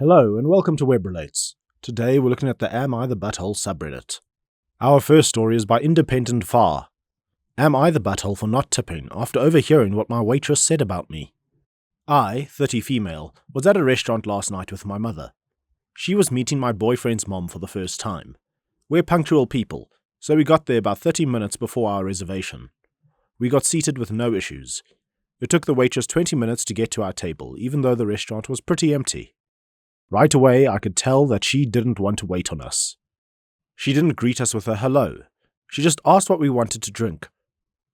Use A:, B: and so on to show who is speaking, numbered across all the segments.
A: Hello and welcome to Web Relates. Today we're looking at the Am I the Butthole subreddit. Our first story is by Independent Far. Am I the butthole for not tipping after overhearing what my waitress said about me? I, 30 female, was at a restaurant last night with my mother. She was meeting my boyfriend's mom for the first time. We're punctual people, so we got there about 30 minutes before our reservation. We got seated with no issues. It took the waitress 20 minutes to get to our table, even though the restaurant was pretty empty. Right away, I could tell that she didn't want to wait on us. She didn't greet us with a hello. She just asked what we wanted to drink.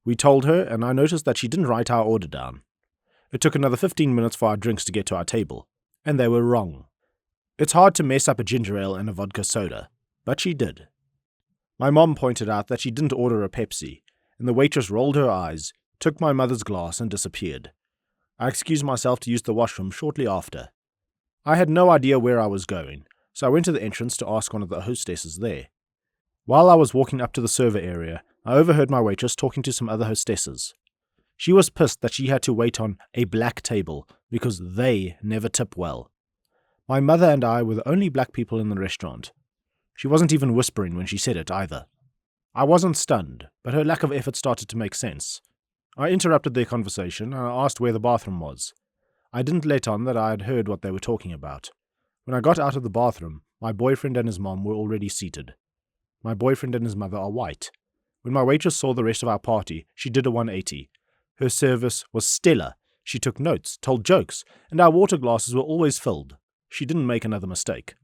A: We told her, and I noticed that she didn't write our order down. It took another 15 minutes for our drinks to get to our table, and they were wrong. It's hard to mess up a ginger ale and a vodka soda, but she did. My mom pointed out that she didn't order a Pepsi, and the waitress rolled her eyes, took my mother's glass, and disappeared. I excused myself to use the washroom shortly after. I had no idea where I was going, so I went to the entrance to ask one of the hostesses there. While I was walking up to the server area, I overheard my waitress talking to some other hostesses. She was pissed that she had to wait on a black table because they never tip well. My mother and I were the only black people in the restaurant. She wasn't even whispering when she said it either. I wasn't stunned, but her lack of effort started to make sense. I interrupted their conversation and I asked where the bathroom was. I didn't let on that I had heard what they were talking about. When I got out of the bathroom, my boyfriend and his mom were already seated. My boyfriend and his mother are white. When my waitress saw the rest of our party, she did a 180. Her service was stellar. She took notes, told jokes, and our water glasses were always filled. She didn't make another mistake.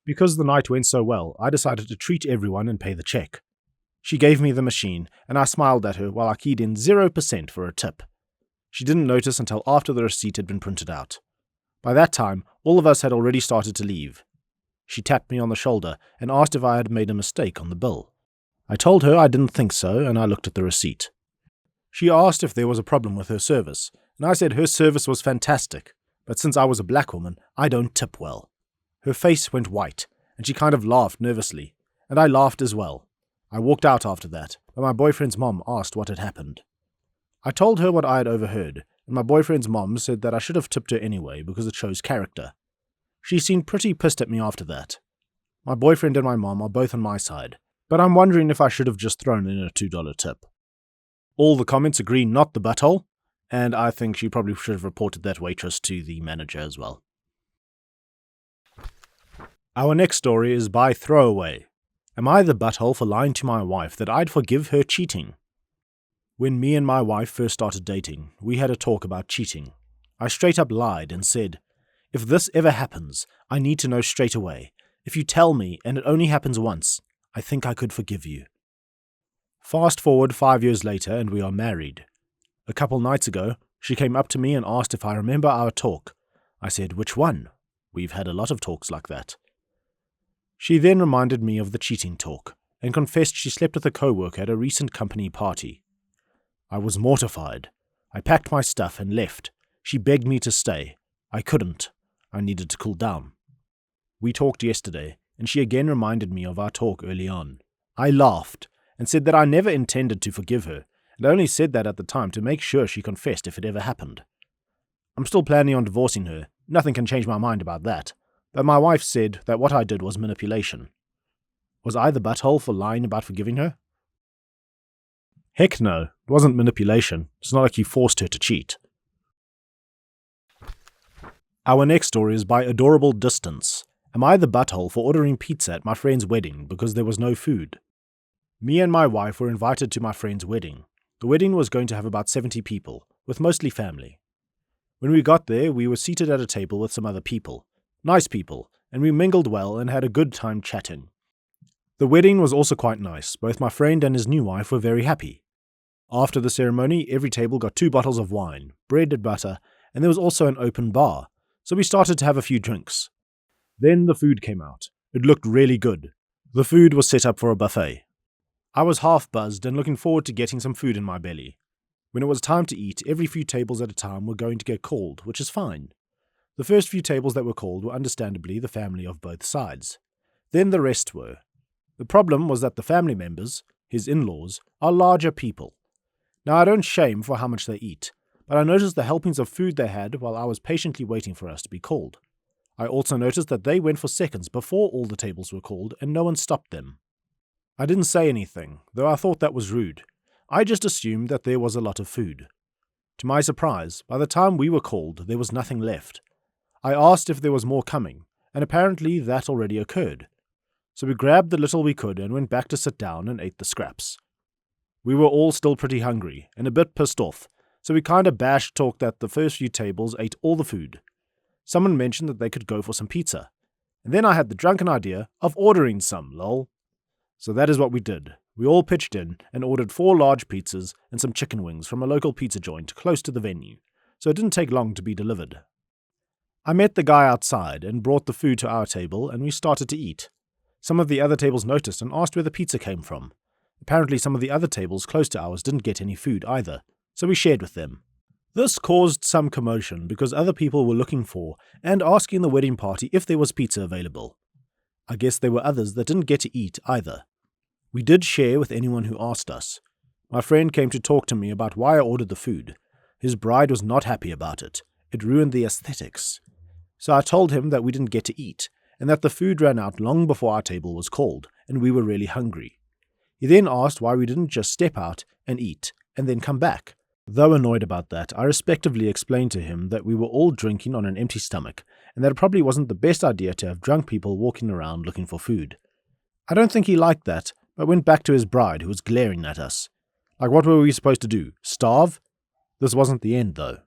A: Because the night went so well, I decided to treat everyone and pay the check. She gave me the machine, and I smiled at her while I keyed in 0% for a tip. She didn't notice until after the receipt had been printed out. By that time, all of us had already started to leave. She tapped me on the shoulder and asked if I had made a mistake on the bill. I told her I didn't think so, and I looked at the receipt. She asked if there was a problem with her service, and I said her service was fantastic, but since I was a black woman, I don't tip well. Her face went white, and she kind of laughed nervously, and I laughed as well. I walked out after that, but my boyfriend's mom asked what had happened. I told her what I had overheard, and my boyfriend's mom said that I should have tipped her anyway because it shows character. She seemed pretty pissed at me after that. My boyfriend and my mom are both on my side, but I'm wondering if I should have just thrown in a $2 tip. All the comments agree not the butthole, and I think she probably should have reported that waitress to the manager as well. Our next story is by Throwaway. Am I the butthole for lying to my wife that I'd forgive her cheating? When me and my wife first started dating, we had a talk about cheating. I straight up lied and said, if this ever happens, I need to know straight away. If you tell me and it only happens once, I think I could forgive you. Fast forward 5 years later and we are married. A couple nights ago, she came up to me and asked if I remember our talk. I said, which one? We've had a lot of talks like that. She then reminded me of the cheating talk and confessed she slept with a co-worker at a recent company party. I was mortified. I packed my stuff and left. She begged me to stay. I couldn't. I needed to cool down. We talked yesterday, and she again reminded me of our talk early on. I laughed and said that I never intended to forgive her, and I only said that at the time to make sure she confessed if it ever happened. I'm still planning on divorcing her. Nothing can change my mind about that. But my wife said that what I did was manipulation. Was I the butthole for lying about forgiving her? Heck no, it wasn't manipulation. It's not like you forced her to cheat. Our next story is by Adorable Distance. Am I the butthole for ordering pizza at my friend's wedding because there was no food? Me and my wife were invited to my friend's wedding. The wedding was going to have about 70 people, with mostly family. When we got there, we were seated at a table with some other people. Nice people, and we mingled well and had a good time chatting. The wedding was also quite nice. Both my friend and his new wife were very happy. After the ceremony, every table got 2 bottles of wine, bread and butter, and there was also an open bar, so we started to have a few drinks. Then the food came out. It looked really good. The food was set up for a buffet. I was half buzzed and looking forward to getting some food in my belly. When it was time to eat, every few tables at a time were going to get called, which is fine. The first few tables that were called were understandably the family of both sides. Then the rest were. The problem was that the family members, his in-laws, are larger people. Now I don't shame for how much they eat, but I noticed the helpings of food they had while I was patiently waiting for us to be called. I also noticed that they went for seconds before all the tables were called and no one stopped them. I didn't say anything, though I thought that was rude. I just assumed that there was a lot of food. To my surprise, by the time we were called, there was nothing left. I asked if there was more coming, and apparently that already occurred. So we grabbed the little we could and went back to sit down and ate the scraps. We were all still pretty hungry and a bit pissed off, so we kinda bash talked that the first few tables ate all the food. Someone mentioned that they could go for some pizza, and then I had the drunken idea of ordering some, lol. So that is what we did. We all pitched in and ordered 4 large pizzas and some chicken wings from a local pizza joint close to the venue, so it didn't take long to be delivered. I met the guy outside and brought the food to our table and we started to eat. Some of the other tables noticed and asked where the pizza came from. Apparently some of the other tables close to ours didn't get any food either, so we shared with them. This caused some commotion because other people were looking for and asking the wedding party if there was pizza available. I guess there were others that didn't get to eat either. We did share with anyone who asked us. My friend came to talk to me about why I ordered the food. His bride was not happy about it. It ruined the aesthetics. So I told him that we didn't get to eat, and that the food ran out long before our table was called, and we were really hungry. He then asked why we didn't just step out and eat, and then come back. Though annoyed about that, I respectively explained to him that we were all drinking on an empty stomach, and that it probably wasn't the best idea to have drunk people walking around looking for food. I don't think he liked that, but went back to his bride, who was glaring at us. Like, what were we supposed to do? Starve? This wasn't the end, though.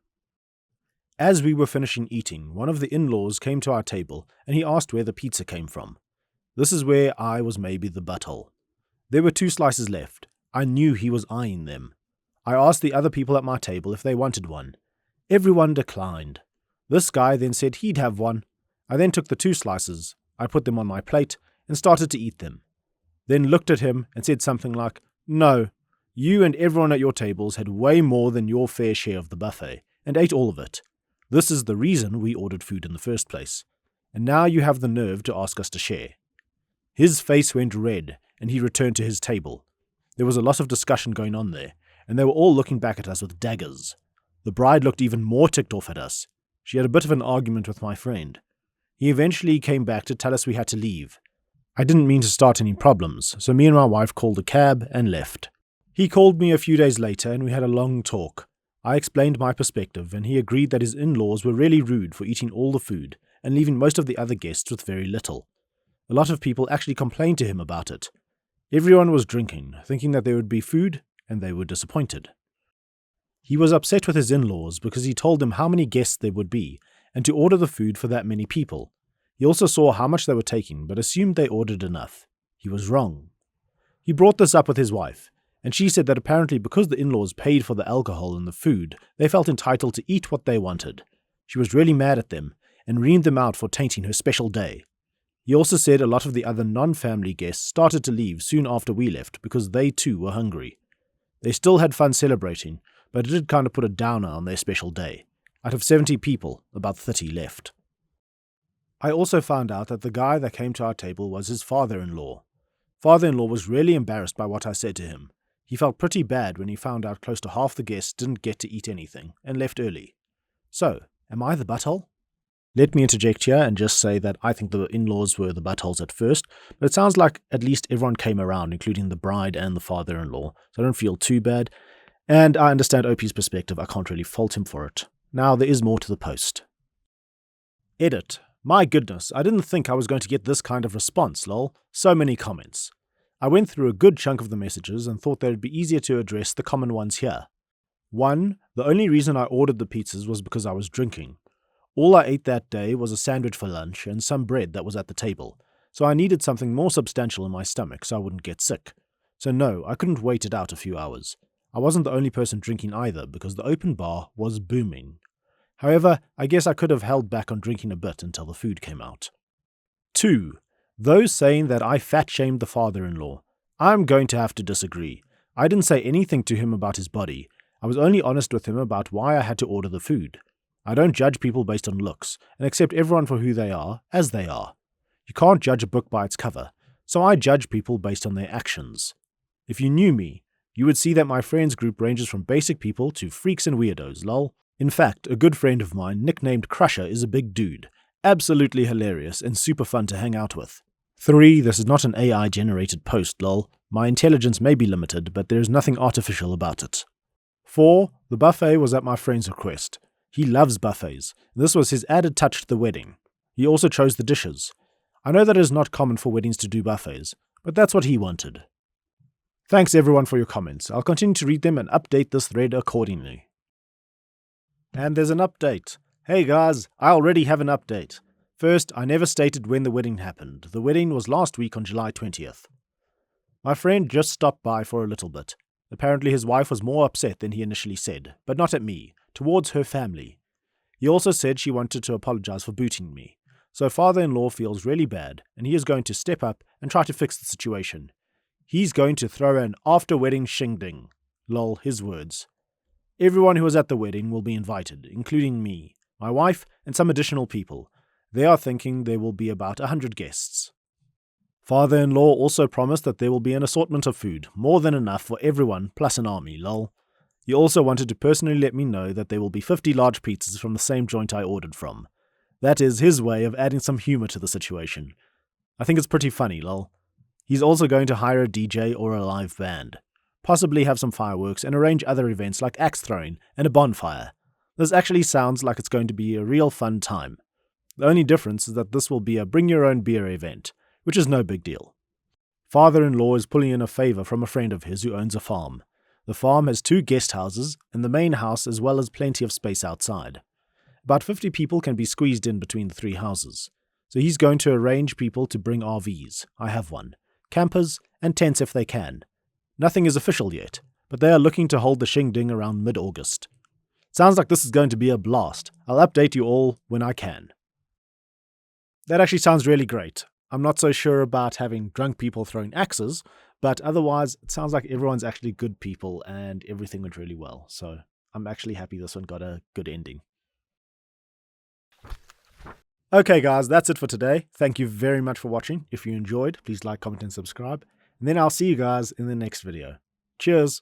A: As we were finishing eating, one of the in-laws came to our table, and he asked where the pizza came from. This is where I was maybe the butthole. There were 2 slices left. I knew he was eyeing them. I asked the other people at my table if they wanted one. Everyone declined. This guy then said he'd have one. I then took the 2 slices, I put them on my plate, and started to eat them. Then looked at him and said something like, "No, you and everyone at your tables had way more than your fair share of the buffet, and ate all of it. This is the reason we ordered food in the first place. And now you have the nerve to ask us to share." His face went red, and he returned to his table. There was a lot of discussion going on there, and they were all looking back at us with daggers. The bride looked even more ticked off at us. She had a bit of an argument with my friend. He eventually came back to tell us we had to leave. I didn't mean to start any problems, so me and my wife called a cab and left. He called me a few days later and we had a long talk. I explained my perspective and he agreed that his in-laws were really rude for eating all the food and leaving most of the other guests with very little. A lot of people actually complained to him about it. Everyone was drinking, thinking that there would be food, and they were disappointed. He was upset with his in-laws because he told them how many guests there would be, and to order the food for that many people. He also saw how much they were taking, but assumed they ordered enough. He was wrong. He brought this up with his wife, and she said that apparently because the in-laws paid for the alcohol and the food, they felt entitled to eat what they wanted. She was really mad at them, and reamed them out for tainting her special day. He also said a lot of the other non-family guests started to leave soon after we left because they too were hungry. They still had fun celebrating, but it did kind of put a downer on their special day. Out of 70 people, about 30 left. I also found out that the guy that came to our table was his father-in-law. Father-in-law was really embarrassed by what I said to him. He felt pretty bad when he found out close to half the guests didn't get to eat anything and left early. So, am I the butthole? Let me interject here and just say that I think the in-laws were the buttholes at first, but it sounds like at least everyone came around, including the bride and the father-in-law, so I don't feel too bad. And I understand OP's perspective, I can't really fault him for it. Now, there is more to the post. Edit. My goodness, I didn't think I was going to get this kind of response, lol. So many comments. I went through a good chunk of the messages and thought that it'd be easier to address the common ones here. 1. The only reason I ordered the pizzas was because I was drinking. All I ate that day was a sandwich for lunch and some bread that was at the table, so I needed something more substantial in my stomach so I wouldn't get sick. So no, I couldn't wait it out a few hours. I wasn't the only person drinking either because the open bar was booming. However, I guess I could have held back on drinking a bit until the food came out. 2. Those saying that I fat-shamed the father-in-law. I'm going to have to disagree. I didn't say anything to him about his body. I was only honest with him about why I had to order the food. I don't judge people based on looks, and accept everyone for who they are, as they are. You can't judge a book by its cover, so I judge people based on their actions. If you knew me, you would see that my friends group ranges from basic people to freaks and weirdos, lol. In fact, a good friend of mine, nicknamed Crusher, is a big dude, Absolutely hilarious and super fun to hang out with. 3. This is not an AI-generated post, lol. My intelligence may be limited, but there is nothing artificial about it. 4. The buffet was at my friend's request. He loves buffets. This was his added touch to the wedding. He also chose the dishes. I know that it is not common for weddings to do buffets, but that's what he wanted. Thanks everyone for your comments. I'll continue to read them and update this thread accordingly. And there's an update. Hey guys, I already have an update. First, I never stated when the wedding happened. The wedding was last week on July 20th. My friend just stopped by for a little bit. Apparently his wife was more upset than he initially said, but not at me, towards her family. He also said she wanted to apologize for booting me. So father-in-law feels really bad, and he is going to step up and try to fix the situation. He's going to throw an after-wedding shingding. Lol, his words. Everyone who was at the wedding will be invited, including me, my wife, and some additional people. They are thinking there will be about 100 guests. Father-in-law also promised that there will be an assortment of food, more than enough for everyone, plus an army, lol. He also wanted to personally let me know that there will be 50 large pizzas from the same joint I ordered from. That is his way of adding some humor to the situation. I think it's pretty funny, lol. He's also going to hire a DJ or a live band. Possibly have some fireworks and arrange other events like axe throwing and a bonfire. This actually sounds like it's going to be a real fun time. The only difference is that this will be a bring-your-own-beer event, which is no big deal. Father-in-law is pulling in a favor from a friend of his who owns a farm. The farm has 2 guest houses and the main house as well as plenty of space outside. About 50 people can be squeezed in between the 3 houses. So he's going to arrange people to bring RVs. I have one. Campers and tents if they can. Nothing is official yet, but they are looking to hold the shingding around mid-August. Sounds like this is going to be a blast. I'll update you all when I can. That actually sounds really great. I'm not so sure about having drunk people throwing axes, but otherwise it sounds like everyone's actually good people and everything went really well. So I'm actually happy this one got a good ending. Okay guys, that's it for today. Thank you very much for watching. If you enjoyed, please like, comment and subscribe. And then I'll see you guys in the next video. Cheers!